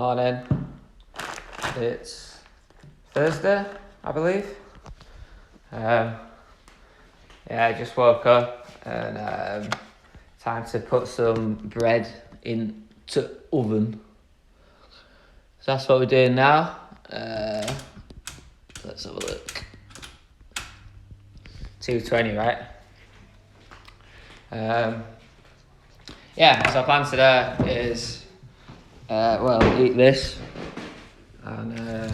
Morning. It's Thursday, I believe. I just woke up and time to put some bread into oven. So that's what we're doing now. Let's have a look. 2:20, right? So plan today is eat this and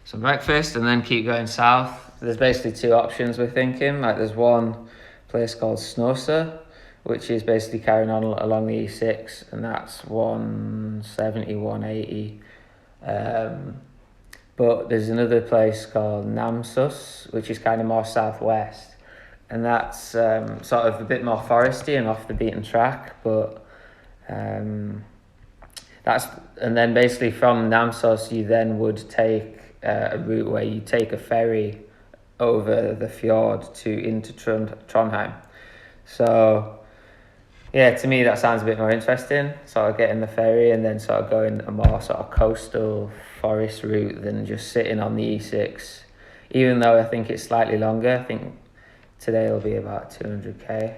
some breakfast and then keep going south. There's basically two options we're thinking. Like there's one place called Snowsa, which is basically carrying on along the E6, and that's 170, 180. But there's another place called Namsos, which is kind of more southwest, and that's sort of a bit more foresty and off the beaten track. But and then basically from Namsos you then would take a route where you take a ferry over the fjord into Trondheim. So yeah, to me that sounds a bit more interesting, sort of getting the ferry and then sort of going a more sort of coastal forest route than just sitting on the E6, even though I think it's slightly longer. I think today will be about 200k,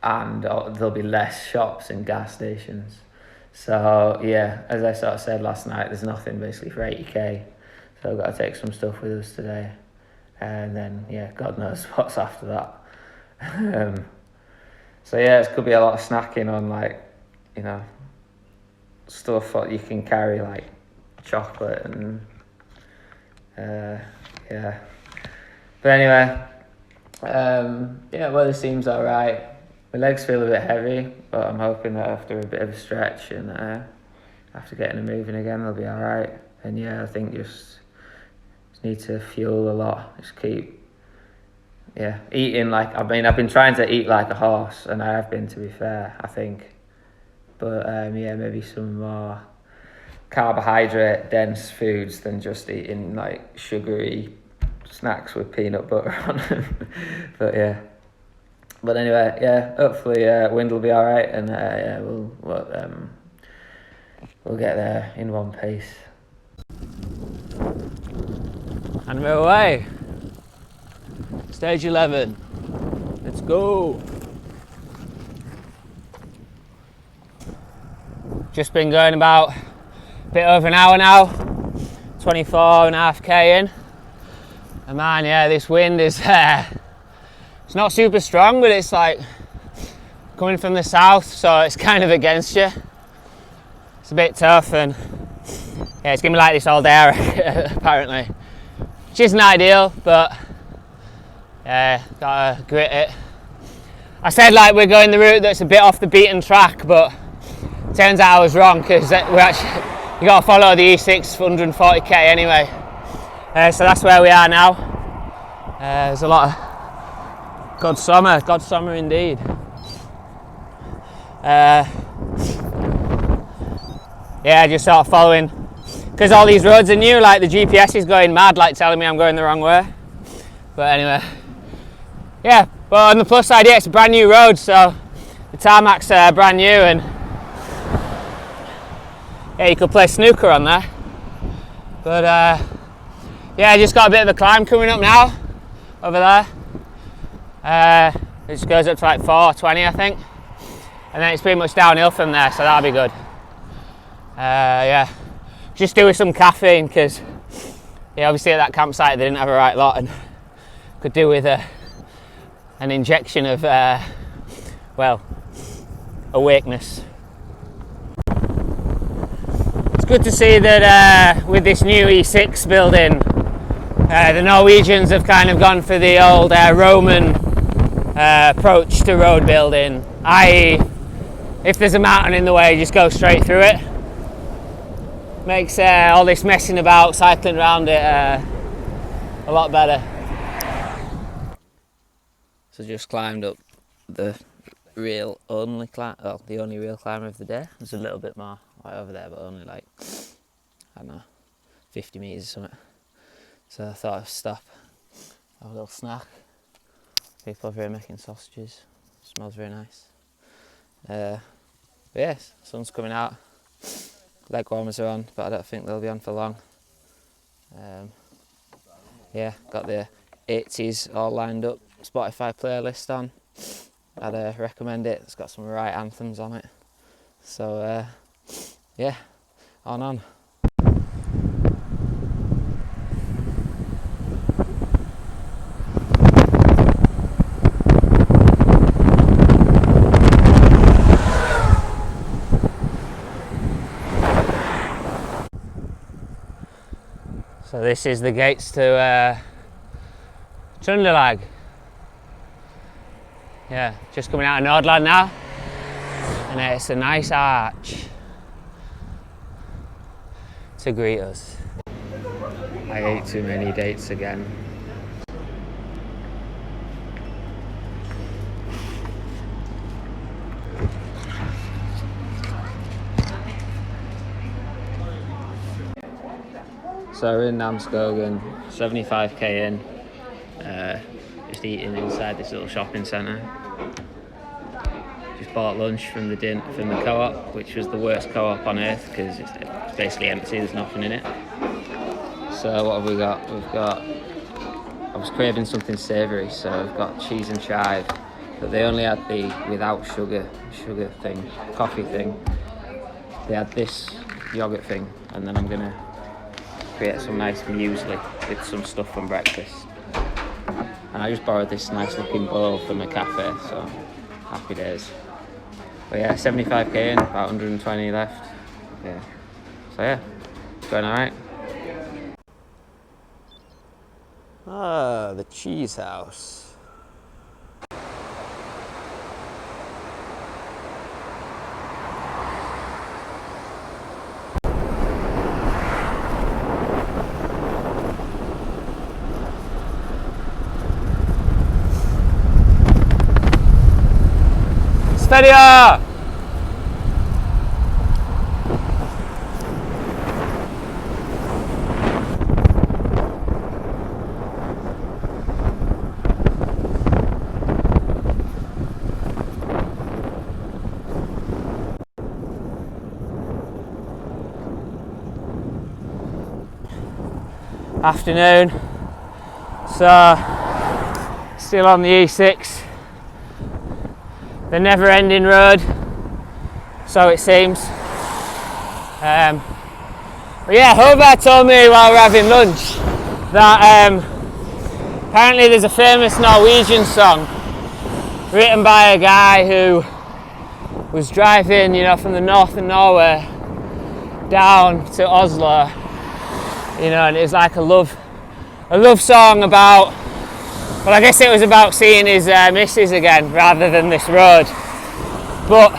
and there'll be less shops and gas stations. So yeah, as I sort of said last night, there's nothing basically for 80k, so I've got to take some stuff with us today, and then God knows what's after that. So yeah, it could be a lot of snacking on stuff that you can carry, like chocolate and But anyway, weather seems alright. My legs feel a bit heavy, but I'm hoping that after a bit of a stretch and after getting them moving again, they'll be alright. And I think just need to fuel a lot. Just keep eating I've been trying to eat like a horse, and I have been, to be fair, I think. But maybe some more carbohydrate dense foods than just eating like sugary snacks with peanut butter on them. But anyway, hopefully wind will be alright, and we'll get there in one piece. And we're away. Stage 11. Let's go. Just been going about a bit over an hour now, 24.5k in. And man, this wind is it's not super strong, but it's like coming from the south, so it's kind of against you. It's a bit tough, and it's gonna be like this all day apparently, which isn't ideal, but gotta grit it. I said we're going the route that's a bit off the beaten track, but turns out I was wrong, because you gotta follow the E6 for 140k anyway. So that's where we are now. There's a lot of God summer indeed. Just sort of following, because all these roads are new, like the GPS is going mad, telling me I'm going the wrong way. But anyway, but on the plus side, it's a brand new road, so the tarmac's brand new, and you could play snooker on there. But I just got a bit of a climb coming up now over there. It just goes up to 420, I think, and then it's pretty much downhill from there, so that'll be good. Just doing some caffeine, because obviously at that campsite they didn't have a right lot, and could do with an injection of awakeness. It's good to see that with this new E6 building, the Norwegians have kind of gone for the old Roman approach to road building, i.e. if there's a mountain in the way, just go straight through it. Makes all this messing about, cycling around it, a lot better. So just climbed up the only real climb of the day. There's a little bit more over there, but only 50 metres or something. So I thought I'd stop, have a little snack. People over here making sausages. Smells very nice. Yes, sun's coming out. Leg warmers are on, but I don't think they'll be on for long. Yeah, got the 80s all lined up. Spotify playlist on. I'd recommend it. It's got some right anthems on it. So yeah, on. So this is the gates to Trøndelag. Yeah, just coming out of Nordland now, and it's a nice arch to greet us. I ate too many dates again. So we're in Namskogan, 75k in, just eating inside this little shopping centre. Just bought lunch from the co-op, which was the worst co-op on earth because it's basically empty, there's nothing in it. So what have we got? I was craving something savoury, so I've got cheese and chive, but they only had the without sugar thing, coffee thing. They had this yoghurt thing, and then I'm gonna create some nice muesli with some stuff from breakfast. And I just borrowed this nice looking bowl from a cafe, so happy days. But yeah, 75k in, about 120 left. Yeah. So yeah, going alright. Ah, the cheese house. Steady! Afternoon, so still on the E6, the never-ending road, so it seems. But yeah, Hobart told me while we're having lunch that apparently there's a famous Norwegian song written by a guy who was driving, from the north of Norway down to Oslo. And it was like a love song about, well, I guess it was about seeing his missus again rather than this road. But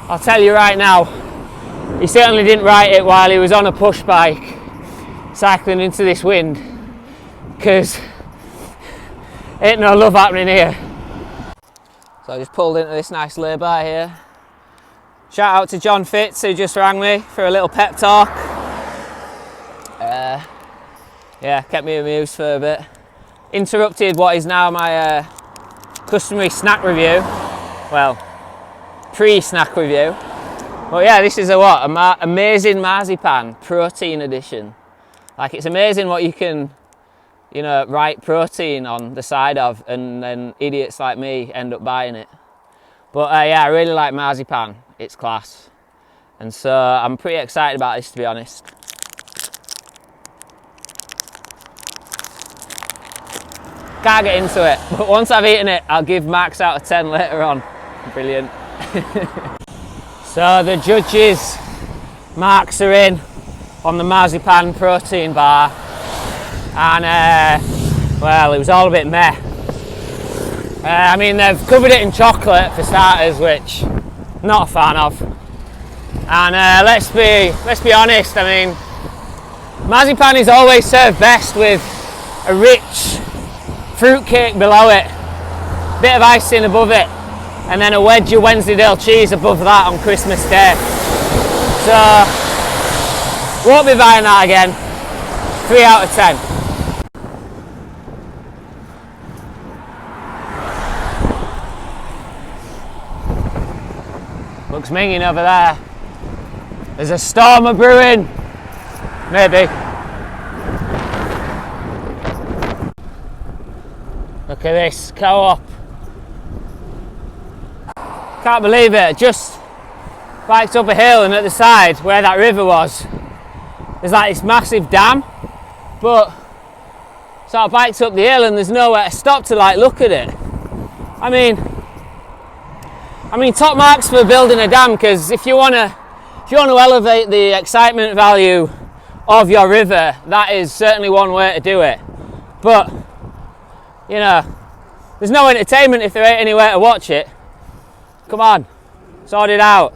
I'll tell you right now, he certainly didn't write it while he was on a push bike cycling into this wind, because ain't no love happening here. So I just pulled into this nice lay-by here. Shout out to John Fitz, who just rang me for a little pep talk. Yeah, kept me amused for a bit. Interrupted what is now my customary snack review. Well, pre-snack review. But yeah, this is amazing marzipan protein edition. Like, it's amazing what you can, write protein on the side of, and then idiots like me end up buying it. But yeah, I really like marzipan. It's class. And so I'm pretty excited about this, to be honest. Can't get into it, but once I've eaten it, I'll give marks out of 10 later on. Brilliant. So the judges' marks are in on the marzipan protein bar, and well, it was all a bit meh. I mean, they've covered it in chocolate for starters, which I'm not a fan of. And let's be honest. I mean, marzipan is always served best with a rich fruit cake below it, bit of icing above it, and then a wedge of Wensleydale cheese above that on Christmas Day. So, won't be buying that again. 3 out of 10. But smoke's minging over there. There's a storm a-brewing. Maybe. Look at this co-op. Can't believe it. Just biked up a hill, and at the side where that river was, there's like this massive dam. But so I biked up the hill and there's nowhere to stop to like look at it. I mean top marks for building a dam, because if you want to elevate the excitement value of your river, that is certainly one way to do it. But you know, there's no entertainment if there ain't anywhere to watch it. Come on, sort it out.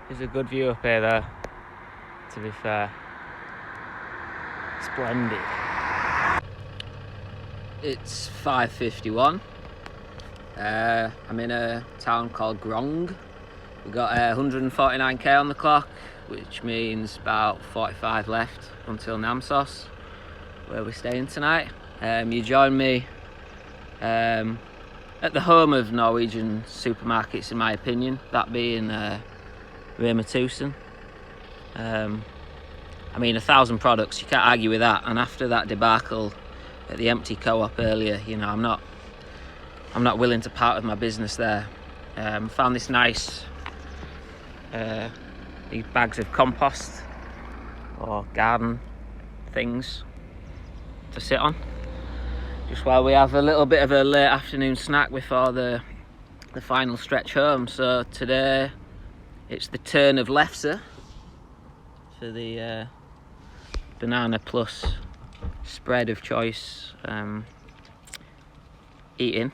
There's a good view up here though, to be fair. Splendid. It's 5:51. I'm in a town called Grong. We've got 149k on the clock, which means about 45 left until Namsos, where we're staying tonight. You join me at the home of Norwegian supermarkets, in my opinion, that being Rema 1000. I mean, 1,000 products, you can't argue with that. And after that debacle at the empty co-op earlier, you know, I'm not willing to part with my business there. Found this nice these bags of compost or garden things to sit on, just while we have a little bit of a late afternoon snack before the final stretch home. So today it's the turn of Lefse for the banana plus spread of choice eating.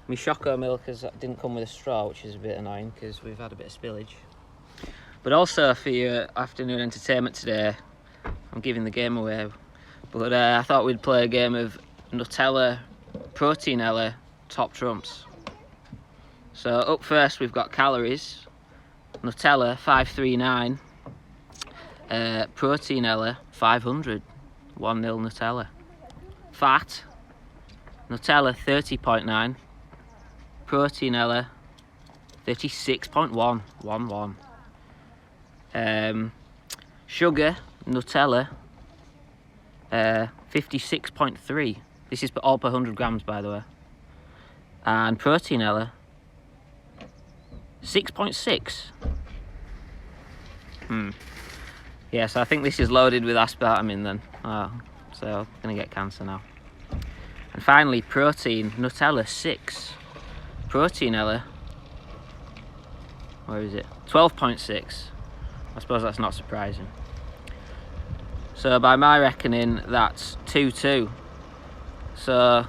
My Choco milk didn't come with a straw, which is a bit annoying because we've had a bit of spillage. But also for your afternoon entertainment today, I'm giving the game away. But I thought we'd play a game of Nutella, Proteinella, top trumps. So up first we've got calories. Nutella 539, Proteinella 500, 1-0 Nutella. Fat, Nutella 30.9, Proteinella 36.1, 1-1. Sugar, Nutella 56.3. This is all per 100 grams, by the way. And Proteinella 6.6. Yeah, so I think this is loaded with aspartame then. Oh, so I'm gonna get cancer now. And finally, protein, Nutella 6. Proteinella, where is it? 12.6. I suppose that's not surprising. So by my reckoning, that's 2-2. So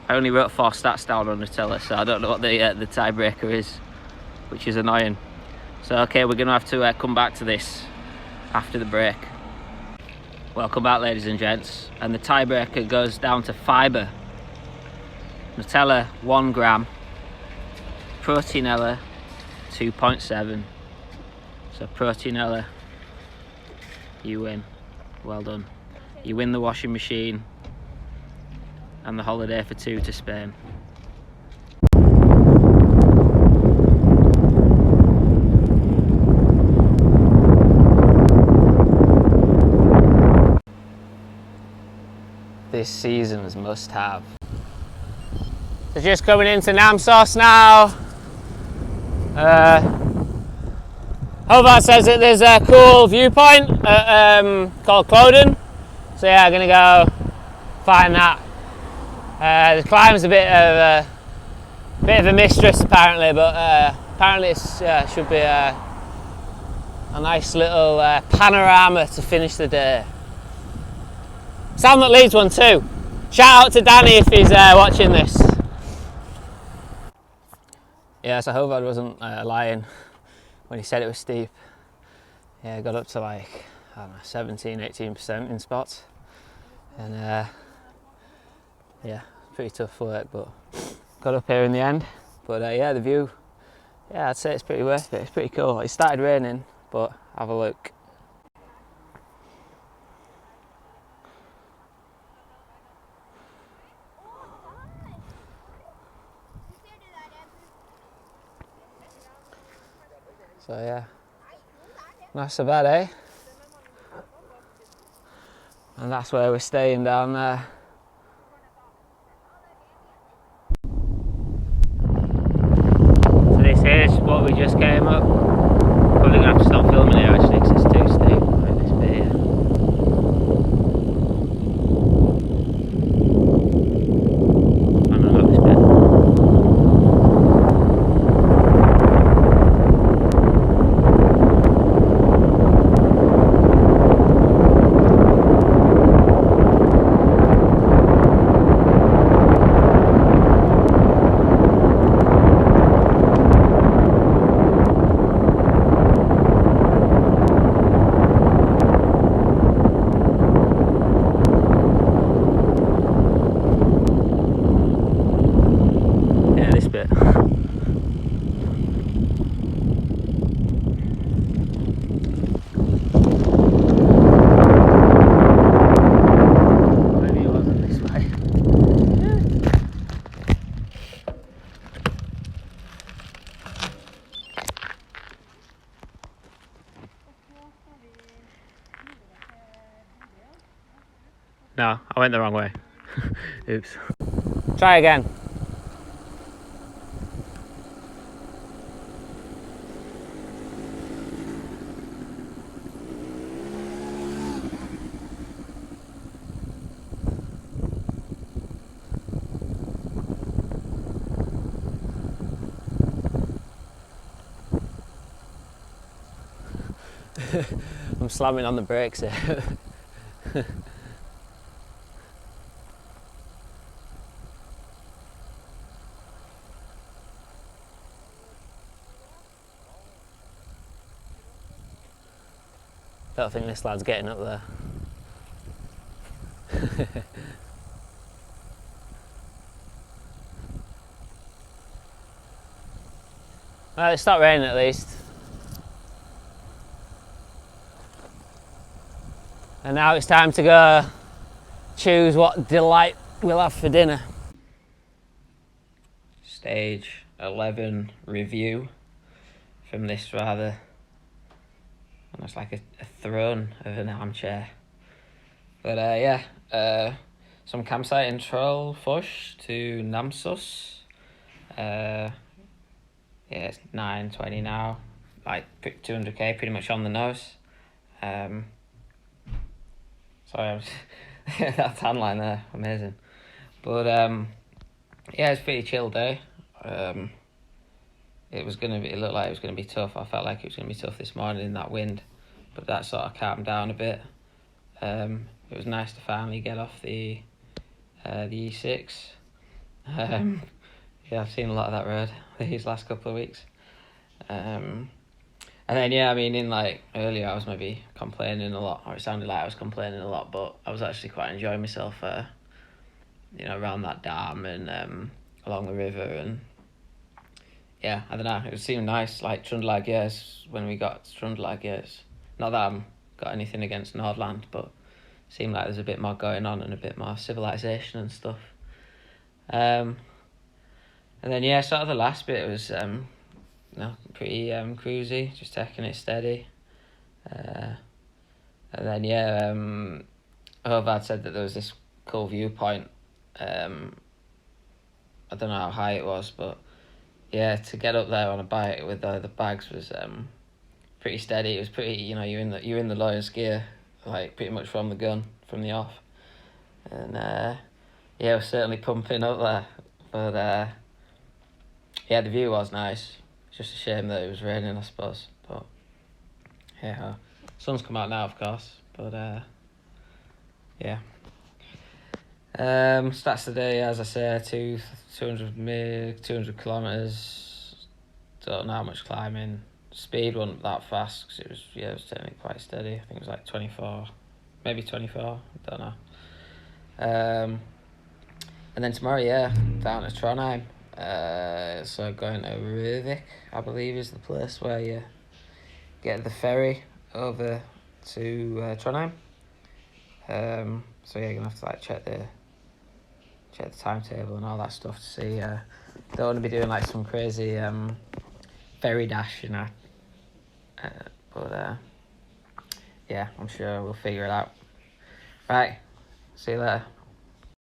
I only wrote 4 stats down on Nutella, so I don't know what the tiebreaker is, which is annoying. So okay, we're gonna have to come back to this after the break. Welcome back, ladies and gents, and the tiebreaker goes down to fibre. Nutella 1 gram, Proteinella 2.7. So Proteinella, you win. Well done. You win the washing machine and the holiday for 2 to Spain. This season's must-have. So just coming into Namsos now. Hobart says that there's a cool viewpoint called Cloden. So yeah, I'm gonna go find that. The climb's a bit of a mistress apparently, but apparently it should be a nice little panorama to finish the day. Sam that leads one too. Shout out to Danny if he's watching this. Yeah, so Hobart wasn't lying when he said it was steep. Yeah, got up to like, I don't know, 17-18% in spots. And yeah, pretty tough work, but got up here in the end. But yeah, the view Yeah, I'd say it's pretty worth it. It's pretty cool. It started raining, but have a look. So yeah, not so bad, eh? And that's where we're staying down there. So this is what we just came up. Probably gonna have to stop filming here actually because it's too steep. Right, this bit here. Oh no, not this bit. Yeah, this bit. Maybe it wasn't this way. No, I went the wrong way. Oops. Try again. I'm slamming on the brakes here. Don't think this lad's getting up there. Well, it stopped raining at least. And now it's time to go choose what delight we'll have for dinner. Stage 11 review from this rather almost like a throne of an armchair. But some campsite in Trofors to Namsos. Yeah, it's 9:20 now, like 200k, pretty much on the nose. Sorry, that tan line there, amazing. But yeah, it's a pretty chill day. It looked like it was gonna be tough. I felt like it was gonna be tough this morning in that wind, but that sort of calmed down a bit. It was nice to finally get off the E6. Yeah, I've seen a lot of that road these last couple of weeks. And then yeah, I mean, in like earlier I was maybe complaining a lot, or it sounded like I was complaining a lot, but I was actually quite enjoying myself. Around that dam and along the river, and yeah, I don't know, it seemed nice. Like Trøndelag, yes, when we got to Trøndelag, yes. Not that I've got anything against Nordland, but it seemed like there's a bit more going on and a bit more civilization and stuff. And then yeah, sort of the last bit was pretty cruisy, just taking it steady. And then yeah, Håvard said that there was this cool viewpoint. I don't know how high it was, but yeah, to get up there on a bike with the bags was pretty steady. It was pretty, you're in the lowest gear, like pretty much from the gun, from the off. And yeah, it was certainly pumping up there. But yeah, the view was nice. It's just a shame that it was raining, I suppose. But yeah, sun's come out now, of course. But yeah. Starts the day, as I say, 200 kilometers. Don't know how much climbing. Speed wasn't that fast because it was taking it quite steady. I think it was like 24, maybe 24. I don't know. And then tomorrow, yeah, down to Trondheim. So going to Ruvik, I believe, is the place where you get the ferry over to Trondheim. So yeah, you're gonna have to like check the timetable and all that stuff to see. Don't want to be doing like some crazy ferry dash, you know. But yeah, I'm sure we'll figure it out. Right, see you later.